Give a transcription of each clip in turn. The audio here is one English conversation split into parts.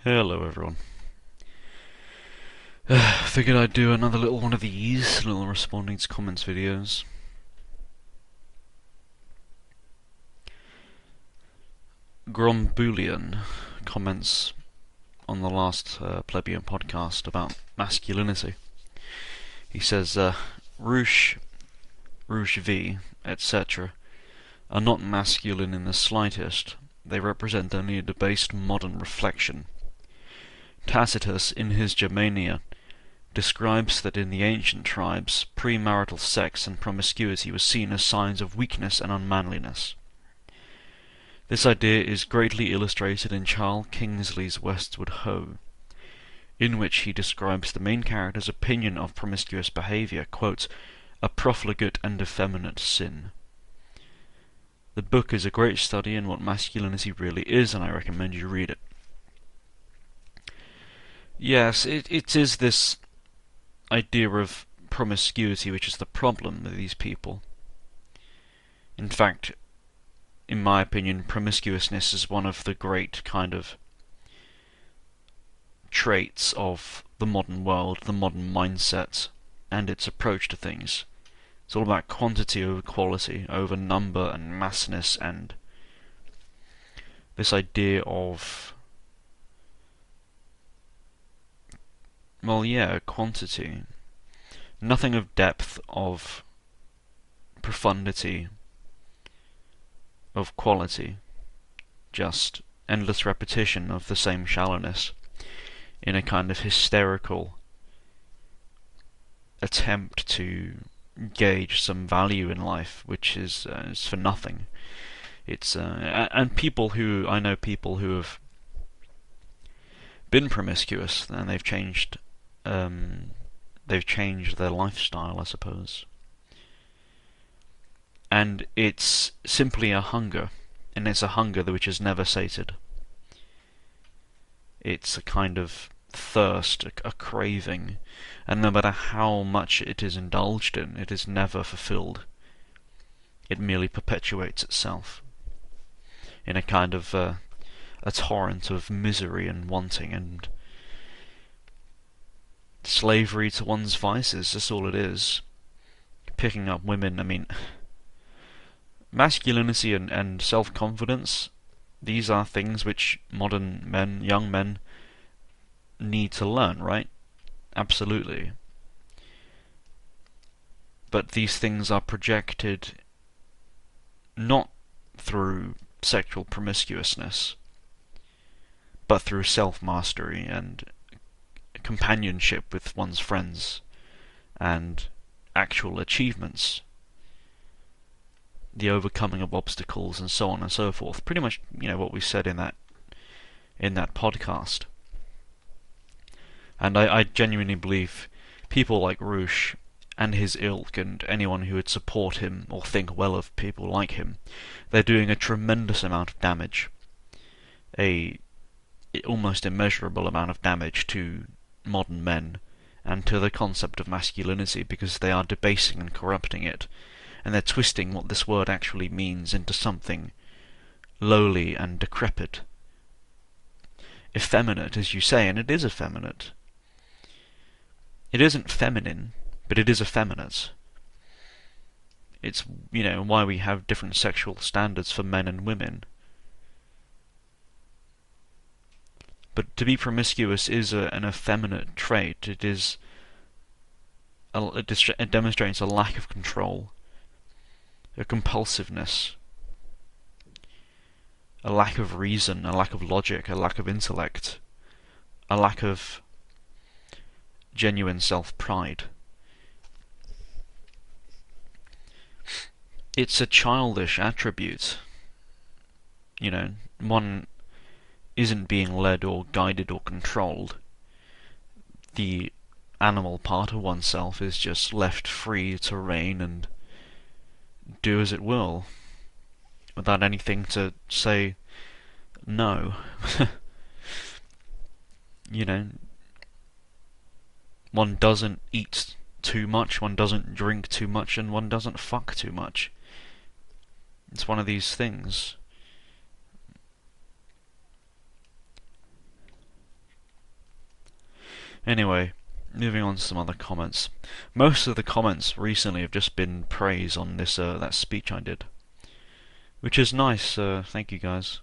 Hello everyone. Figured I'd do another little one of these, little responding to comments videos. Grombulian comments on the last Plebeian podcast about masculinity. He says, Roosh V, etc. are not masculine in the slightest. They represent only a debased modern reflection. Tacitus, in his Germania, describes that in the ancient tribes, premarital sex and promiscuity was seen as signs of weakness and unmanliness. This idea is greatly illustrated in Charles Kingsley's Westward Ho, in which he describes the main character's opinion of promiscuous behaviour, quote, a profligate and effeminate sin. The book is a great study in what masculinity really is, and I recommend you read it. Yes, it is this idea of promiscuity which is the problem with these people. In fact, in my opinion, promiscuousness is one of the great kind of traits of the modern world, the modern mindset, and its approach to things. It's all about quantity over quality, over number and massness, and this idea of, well, yeah, quantity. Nothing of depth, of profundity, of quality. Just endless repetition of the same shallowness in a kind of hysterical attempt to gauge some value in life, which is for nothing. It's and I know people who have been promiscuous and they've changed their lifestyle, I suppose. And it's simply a hunger, and it's a hunger which is never sated. It's a kind of thirst, a craving, and no matter how much it is indulged in, it is never fulfilled. It merely perpetuates itself in a kind of a torrent of misery and wanting and slavery to one's vices. That's all it is. Picking up women, I mean, masculinity and self-confidence, these are things which modern men, young men, need to learn, right? Absolutely. But these things are projected not through sexual promiscuousness, but through self-mastery and companionship with one's friends and actual achievements, the overcoming of obstacles and so on and so forth. Pretty much, what we said in that podcast. And I genuinely believe people like Roosh and his ilk and anyone who would support him or think well of people like him, they're doing a tremendous amount of damage, a almost immeasurable amount of damage to modern men and to the concept of masculinity, because they are debasing and corrupting it, and they're twisting what this word actually means into something lowly and decrepit. Effeminate, as you say, and it is effeminate. It isn't feminine, but it is effeminate. It's, why we have different sexual standards for men and women. But to be promiscuous is an effeminate trait. It demonstrates a lack of control, a compulsiveness, a lack of reason, a lack of logic, a lack of intellect, a lack of genuine self-pride. It's a childish attribute. One isn't being led or guided or controlled. The animal part of oneself is just left free to reign and do as it will, without anything to say no. One doesn't eat too much, one doesn't drink too much, and one doesn't fuck too much. It's one of these things. Anyway, moving on to some other comments. Most of the comments recently have just been praise on this that speech I did, which is nice. Thank you guys.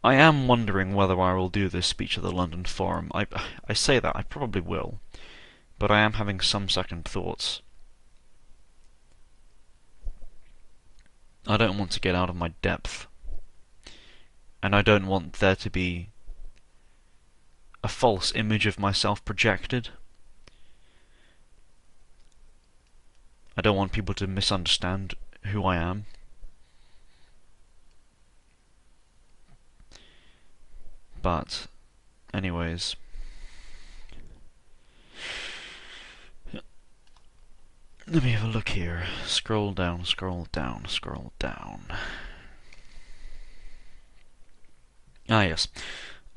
I am wondering whether I will do this speech at the London Forum. I say that I probably will, but I am having some second thoughts. I don't want to get out of my depth, and I don't want there to be a false image of myself projected. I don't want people to misunderstand who I am. But, anyways. Let me have a look here. Scroll down, scroll down, scroll down. Ah, yes.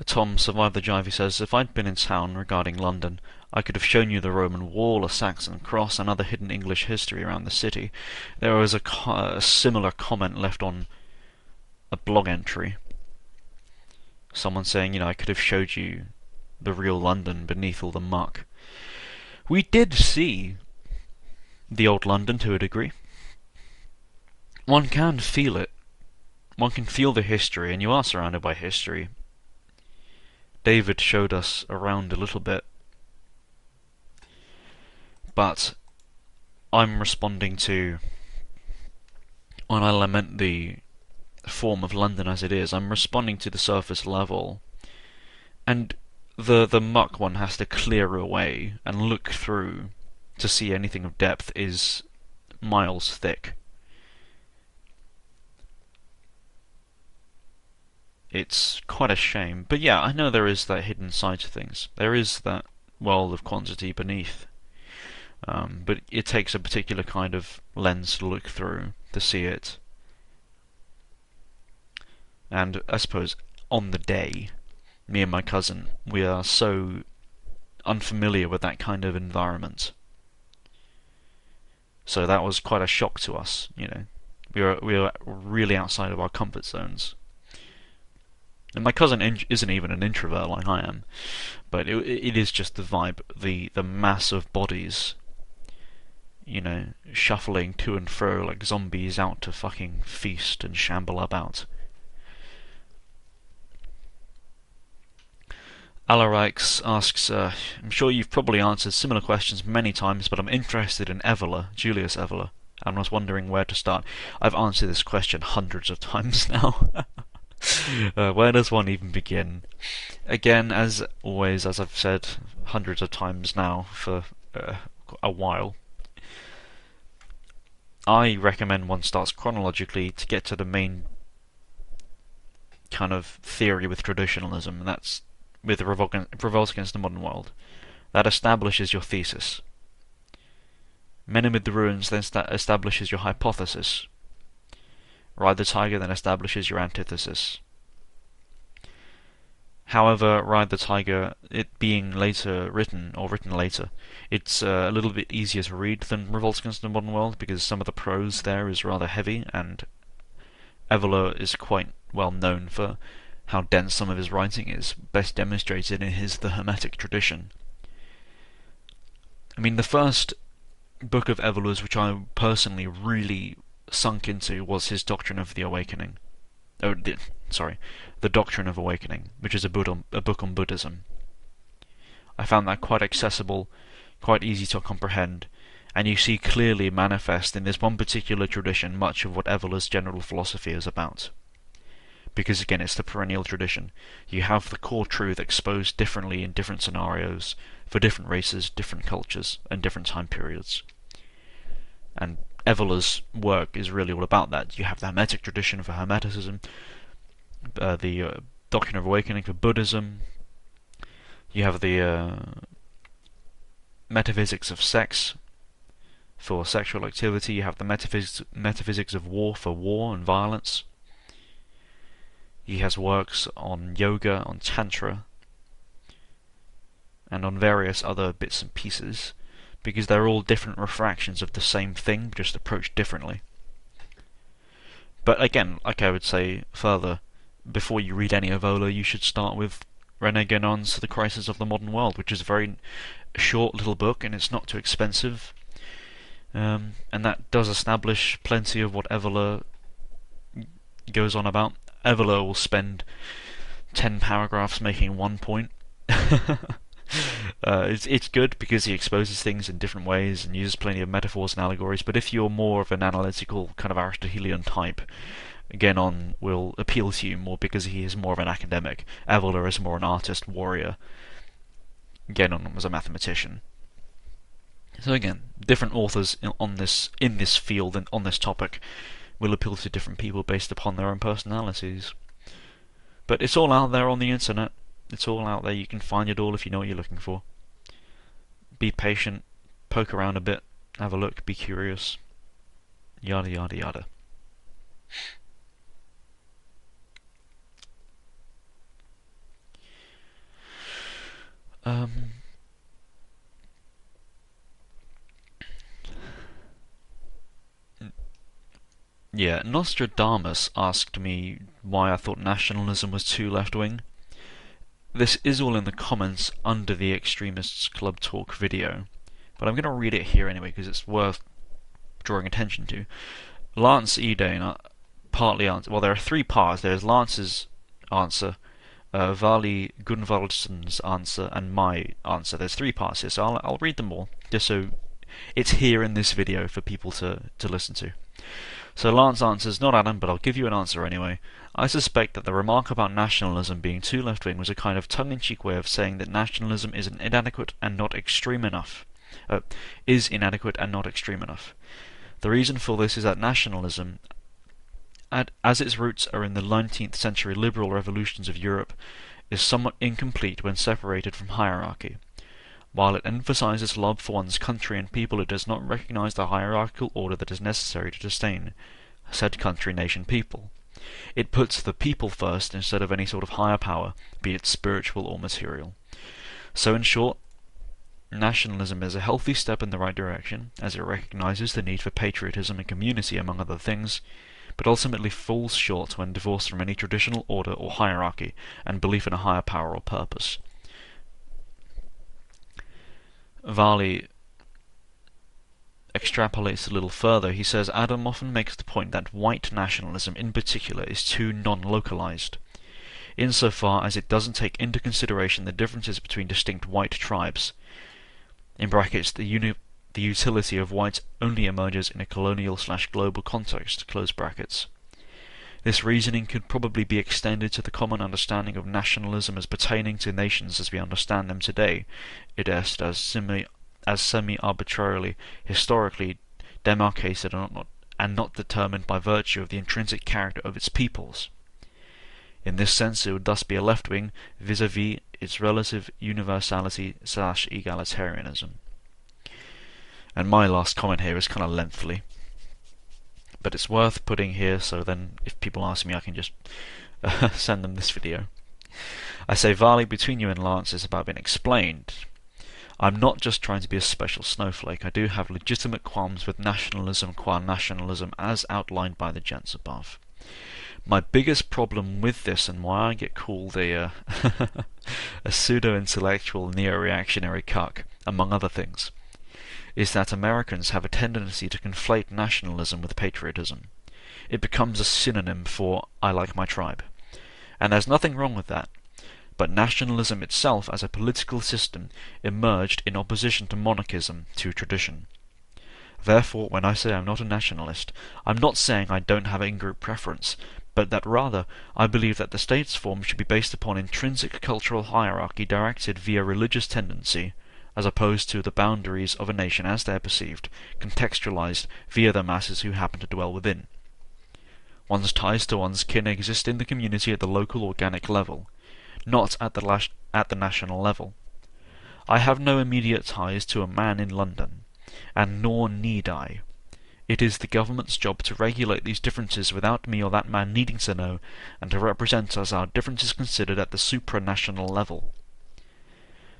Tom survived the jive. He says, if I'd been in town regarding London, I could have shown you the Roman wall, a Saxon cross, and other hidden English history around the city. There was a similar comment left on a blog entry. Someone saying, I could have showed you the real London beneath all the muck. We did see the old London to a degree. One can feel it. One can feel the history, and you are surrounded by history. David showed us around a little bit. But I'm responding to, when I lament the form of London as it is, I'm responding to the surface level. And the muck one has to clear away and look through to see anything of depth is miles thick. It's quite a shame. But yeah, I know there is that hidden side to things. There is that world of quantity beneath. But it takes a particular kind of lens to look through to see it. And I suppose on the day, me and my cousin, we are so unfamiliar with that kind of environment. So that was quite a shock to us, We were really outside of our comfort zones. And my cousin isn't even an introvert like I am, but it is just the vibe, the mass of bodies, shuffling to and fro like zombies out to fucking feast and shamble about. Alarix asks, I'm sure you've probably answered similar questions many times, but I'm interested in Evola, Julius Evola, and was wondering where to start. I've answered this question hundreds of times now. Where does one even begin? Again, as always, as I've said hundreds of times now for a while, I recommend one starts chronologically to get to the main kind of theory with traditionalism, and that's with revolt against the modern world. That establishes your thesis. Men Amid the Ruins then establishes your hypothesis. Ride the Tiger then establishes your antithesis. However, Ride the Tiger, it being written later, it's a little bit easier to read than Revolt Against the Modern World because some of the prose there is rather heavy, and Evola is quite well known for how dense some of his writing is, best demonstrated in the Hermetic tradition. I mean, the first book of Evola's which I personally really sunk into was his Doctrine of the Awakening. The Doctrine of Awakening, which is a book on Buddhism. I found that quite accessible, quite easy to comprehend, and you see clearly manifest in this one particular tradition much of what Evola's general philosophy is about. Because again, it's the perennial tradition. You have the core truth exposed differently in different scenarios, for different races, different cultures, and different time periods. And Evola's work is really all about that. You have the Hermetic tradition for Hermeticism, the Doctrine of Awakening for Buddhism, you have the metaphysics of sex for sexual activity, you have the metaphysics of war for war and violence. He has works on yoga, on tantra, and on various other bits and pieces, because they're all different refractions of the same thing, just approached differently. But again, like I would say further, before you read any Evola, you should start with René Guénon's The Crisis of the Modern World, which is a very short little book, and it's not too expensive. And that does establish plenty of what Evola goes on about. Evola will spend 10 paragraphs making one point. It's good because he exposes things in different ways and uses plenty of metaphors and allegories, but if you're more of an analytical kind of Aristotelian type, Guénon will appeal to you more because he is more of an academic. Evola is more an artist warrior. Guénon was a mathematician. So again, different authors in this field and on this topic will appeal to different people based upon their own personalities. But it's all out there on the internet. It's all out there. You can find it all if you know what you're looking for. Be patient, poke around a bit, have a look, be curious. Yada yada yada. Yeah, Nostradamus asked me why I thought nationalism was too left-wing. This is all in the comments under the Extremists Club Talk video, but I'm going to read it here anyway because it's worth drawing attention to. Lance Edane partly answered. Well, there are three parts. There's Lance's answer, Vali Gunvaldsson's answer, and my answer. There's three parts here, so I'll read them all, just so it's here in this video for people to listen to. So Lance answers, "Not Adam, but I'll give you an answer anyway. I suspect that the remark about nationalism being too left-wing was a kind of tongue-in-cheek way of saying that nationalism is inadequate and not extreme enough. The reason for this is that nationalism, as its roots are in the 19th century liberal revolutions of Europe, is somewhat incomplete when separated from hierarchy. While it emphasizes love for one's country and people, it does not recognize the hierarchical order that is necessary to sustain said country, nation, people. It puts the people first instead of any sort of higher power, be it spiritual or material. So in short, nationalism is a healthy step in the right direction, as it recognizes the need for patriotism and community among other things, but ultimately falls short when divorced from any traditional order or hierarchy and belief in a higher power or purpose." Vali extrapolates a little further. He says, "Adam often makes the point that white nationalism in particular is too non-localized, insofar as it doesn't take into consideration the differences between distinct white tribes. In brackets, the utility of whites only emerges in a colonial/global context, close brackets. This reasoning could probably be extended to the common understanding of nationalism as pertaining to nations as we understand them today, i.e. as semi-arbitrarily, historically demarcated and not determined by virtue of the intrinsic character of its peoples. In this sense, it would thus be a left-wing vis-à-vis its relative universality/egalitarianism." And my last comment here is kind of lengthy, but it's worth putting here, so then if people ask me I can just send them this video. I say, "Vali, between you and Lance is about being explained. I'm not just trying to be a special snowflake. I do have legitimate qualms with nationalism qua nationalism as outlined by the gents above. My biggest problem with this, and why I get called a pseudo-intellectual neo-reactionary cuck, among other things, is that Americans have a tendency to conflate nationalism with patriotism. It becomes a synonym for 'I like my tribe'. And there's nothing wrong with that. But nationalism itself as a political system emerged in opposition to monarchism, to tradition. Therefore, when I say I'm not a nationalist, I'm not saying I don't have in-group preference, but that rather I believe that the state's form should be based upon intrinsic cultural hierarchy directed via religious tendency, as opposed to the boundaries of a nation as they are perceived, contextualized via the masses who happen to dwell within. One's ties to one's kin exist in the community at the local organic level, not at the national level. I have no immediate ties to a man in London, and nor need I. It is the government's job to regulate these differences without me or that man needing to know, and to represent us our differences considered at the supranational level.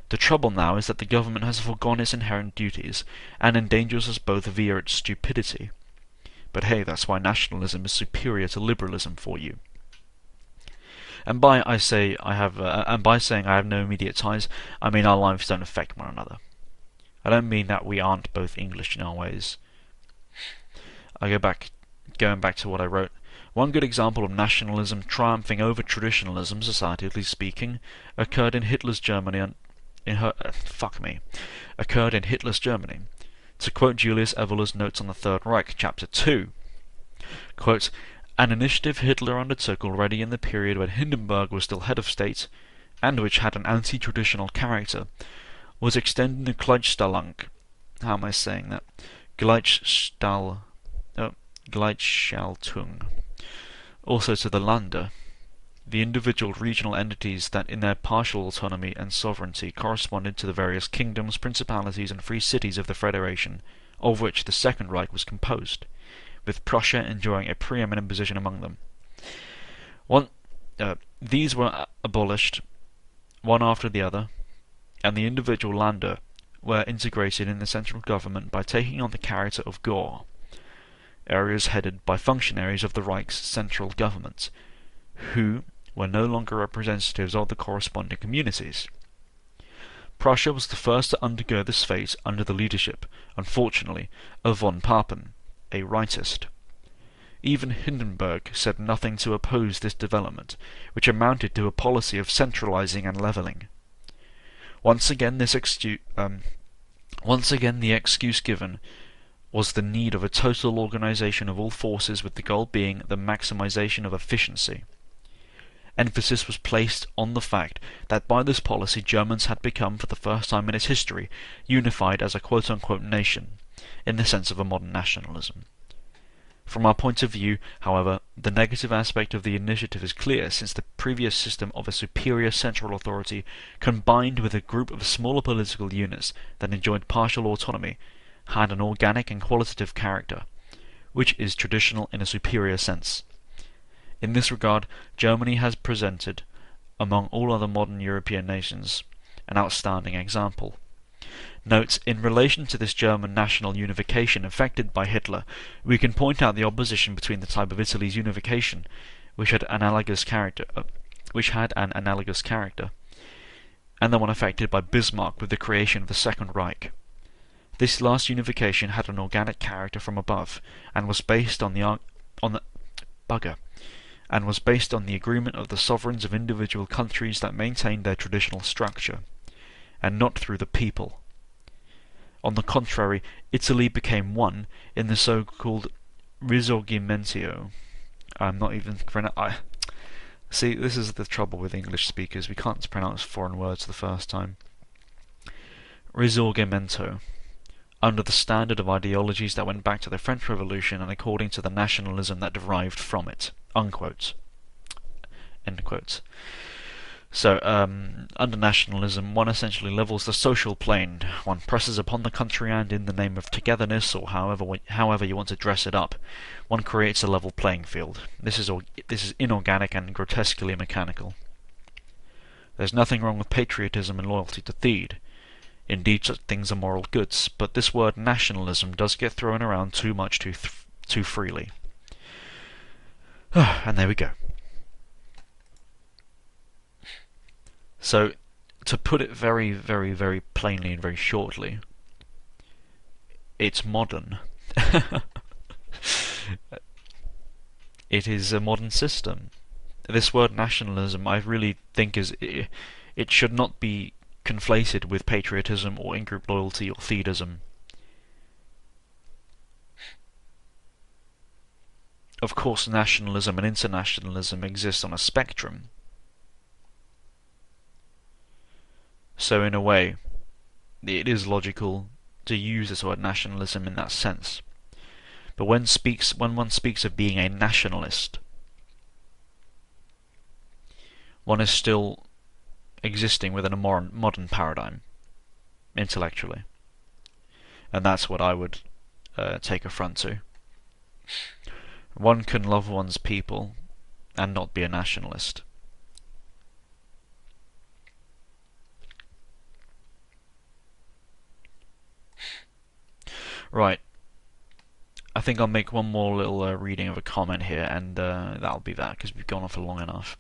The trouble now is that the government has forgone its inherent duties, and endangers us both via its stupidity. But hey, that's why nationalism is superior to liberalism for you. And by saying I have no immediate ties, I mean our lives don't affect one another. I don't mean that we aren't both English in our ways. Going back to what I wrote. One good example of nationalism triumphing over traditionalism, societally speaking, occurred in Hitler's Germany. Occurred in Hitler's Germany. To quote Julius Evoler's notes on the Third Reich, Chapter 2, quote, an initiative Hitler undertook already in the period when Hindenburg was still head of state, and which had an anti-traditional character, was extending the Gleichstellung. How am I saying that? Gleichschaltung. Also to the Länder, the individual regional entities that in their partial autonomy and sovereignty corresponded to the various kingdoms, principalities and free cities of the Federation, of which the Second Reich was composed, with Prussia enjoying a preeminent position among them. These were abolished, one after the other, and the individual Länder were integrated in the central government by taking on the character of Gaue, areas headed by functionaries of the Reich's central government, who were no longer representatives of the corresponding communities. Prussia was the first to undergo this fate under the leadership, unfortunately, of von Papen, a rightist. Even Hindenburg said nothing to oppose this development, which amounted to a policy of centralizing and leveling. Once again the excuse given was the need of a total organization of all forces, with the goal being the maximization of efficiency. Emphasis was placed on the fact that by this policy Germans had become, for the first time in its history, unified as a quote-unquote nation, in the sense of a modern nationalism. From our point of view, however, the negative aspect of the initiative is clear, since the previous system of a superior central authority combined with a group of smaller political units that enjoyed partial autonomy had an organic and qualitative character, which is traditional in a superior sense. In this regard, Germany has presented, among all other modern European nations, an outstanding example. Note, in relation to this German national unification effected by Hitler, we can point out the opposition between the type of Italy's unification, which had an analogous character, and the one effected by Bismarck with the creation of the Second Reich. This last unification had an organic character from above, and was based on the agreement of the sovereigns of individual countries that maintained their traditional structure, and not through the people. On the contrary, Italy became one in the so-called Risorgimento. See, this is the trouble with English speakers. We can't pronounce foreign words the first time. Risorgimento, under the standard of ideologies that went back to the French Revolution and according to the nationalism that derived from it. Unquote. End quote. So, under nationalism, one essentially levels the social plane. One presses upon the country and, in the name of togetherness, or however you want to dress it up, one creates a level playing field. This is inorganic and grotesquely mechanical. There's nothing wrong with patriotism and loyalty to Theed. Indeed, such things are moral goods, but this word nationalism does get thrown around too much too freely. And there we go. So, to put it very, very, very plainly and very shortly, it's modern. It is a modern system. This word nationalism, I really think, it should not be conflated with patriotism or in-group loyalty or Theedism. Of course, nationalism and internationalism exist on a spectrum. So in a way, it is logical to use this word nationalism in that sense. But when one speaks of being a nationalist, one is still existing within a modern paradigm, intellectually. And that's what I would take affront to. One can love one's people and not be a nationalist. Right. I think I'll make one more little reading of a comment here, and that'll be that, because we've gone on for long enough.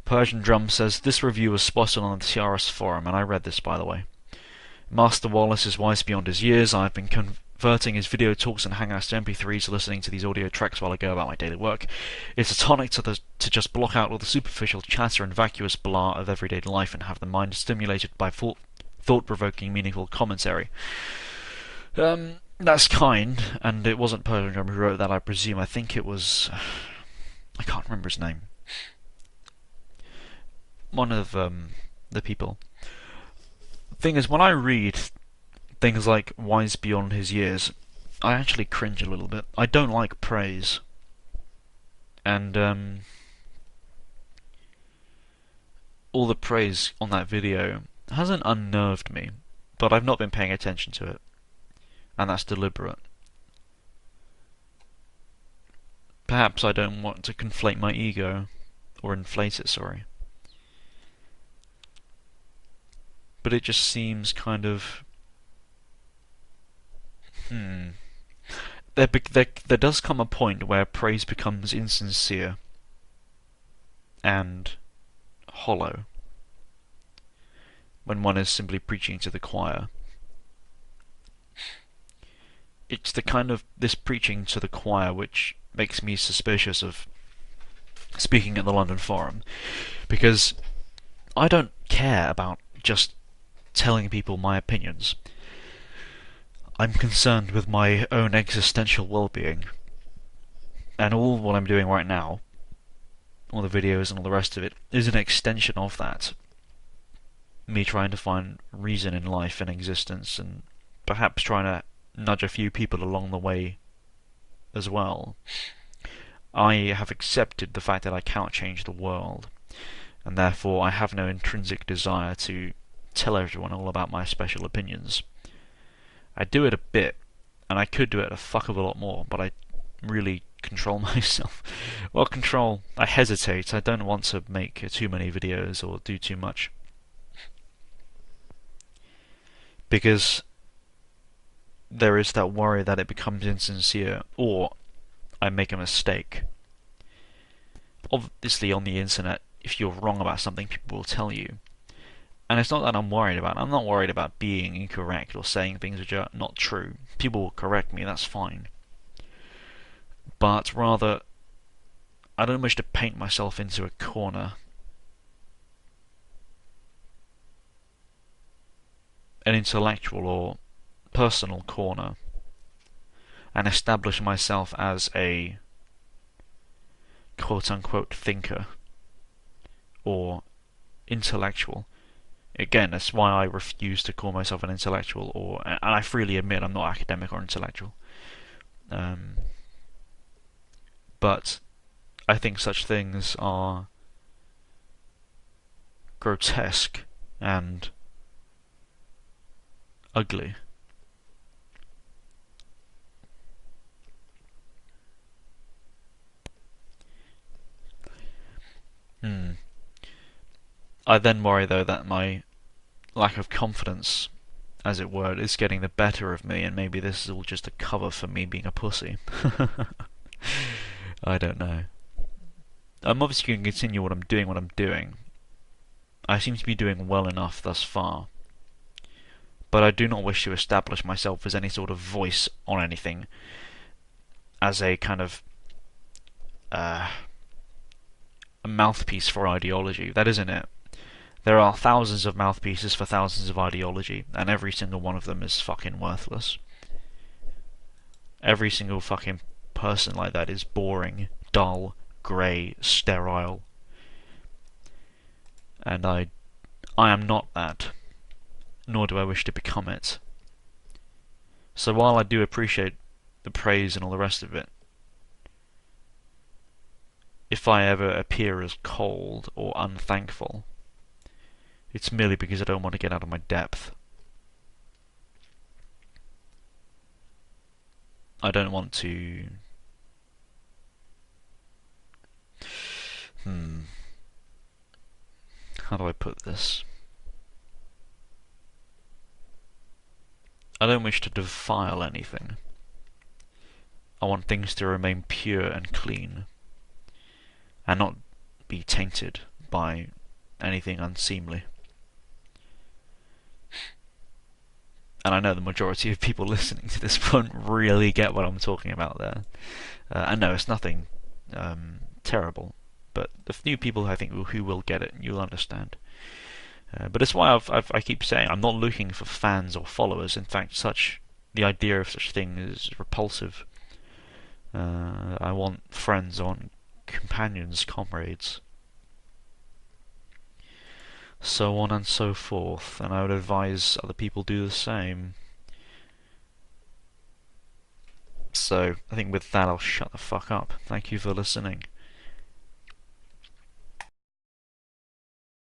Persian Drum says, this review was spotted on the TRS forum, and I read this, by the way. Master Wallace is wise beyond his years. I've been converting his video talks and hangouts to MP3s, listening to these audio tracks while I go about my daily work. It's a tonic to just block out all the superficial chatter and vacuous blah of everyday life and have the mind stimulated by thought-provoking, meaningful commentary. That's kind, and it wasn't Persian Drum who wrote that, I presume. I think it was... I can't remember his name. One of the people. The thing is, when I read things like wise beyond his years, I actually cringe a little bit. I don't like praise. And all the praise on that video hasn't unnerved me, but I've not been paying attention to it. And that's deliberate. Perhaps I don't want to conflate my ego, or inflate it, sorry. But it just seems kind of... There does come a point where praise becomes insincere and hollow when one is simply preaching to the choir. It's the kind of this preaching to the choir which makes me suspicious of speaking at the London Forum, because I don't care about just telling people my opinions. I'm concerned with my own existential well-being, and all what I'm doing right now, all the videos and all the rest of it, is an extension of that. Me trying to find reason in life and existence, and perhaps trying to nudge a few people along the way as well. I have accepted the fact that I cannot change the world, and therefore I have no intrinsic desire to tell everyone all about my special opinions. I do it a bit, and I could do it a fuck of a lot more, but I really control myself. Well, control, I hesitate. I don't want to make too many videos or do too much, because there is that worry that it becomes insincere, or I make a mistake. Obviously, on the internet, if you're wrong about something, people will tell you. And it's not that I'm worried about it. I'm not worried about being incorrect or saying things which are not true. People will correct me, that's fine. But rather, I don't wish to paint myself into a corner. An intellectual or personal corner. And establish myself as a quote-unquote thinker. Or intellectual. Again, that's why I refuse to call myself an intellectual, and I freely admit I'm not academic or intellectual. But I think such things are grotesque and ugly. I then worry, though, that my lack of confidence, as it were, is getting the better of me, and maybe this is all just a cover for me being a pussy. I don't know. I'm obviously going to continue what I'm doing. I seem to be doing well enough thus far. But I do not wish to establish myself as any sort of voice on anything, as a kind of a mouthpiece for ideology. That isn't it. There are thousands of mouthpieces for thousands of ideology, and every single one of them is fucking worthless. Every single fucking person like that is boring, dull, grey, sterile. And I am not that, nor do I wish to become it. So while I do appreciate the praise and all the rest of it, if I ever appear as cold or unthankful, it's merely because I don't want to get out of my depth. I don't want to... How do I put this? I don't wish to defile anything. I want things to remain pure and clean, and not be tainted by anything unseemly. And I know the majority of people listening to this won't really get what I'm talking about there. And no, it's nothing terrible. But the few people I think who will get it, you'll understand. But it's why I keep saying I'm not looking for fans or followers. In fact, the idea of such thing is repulsive. I want friends, I want companions, comrades, so on and so forth, and I would advise other people do the same. So I think with that I'll shut the fuck up. Thank you for listening.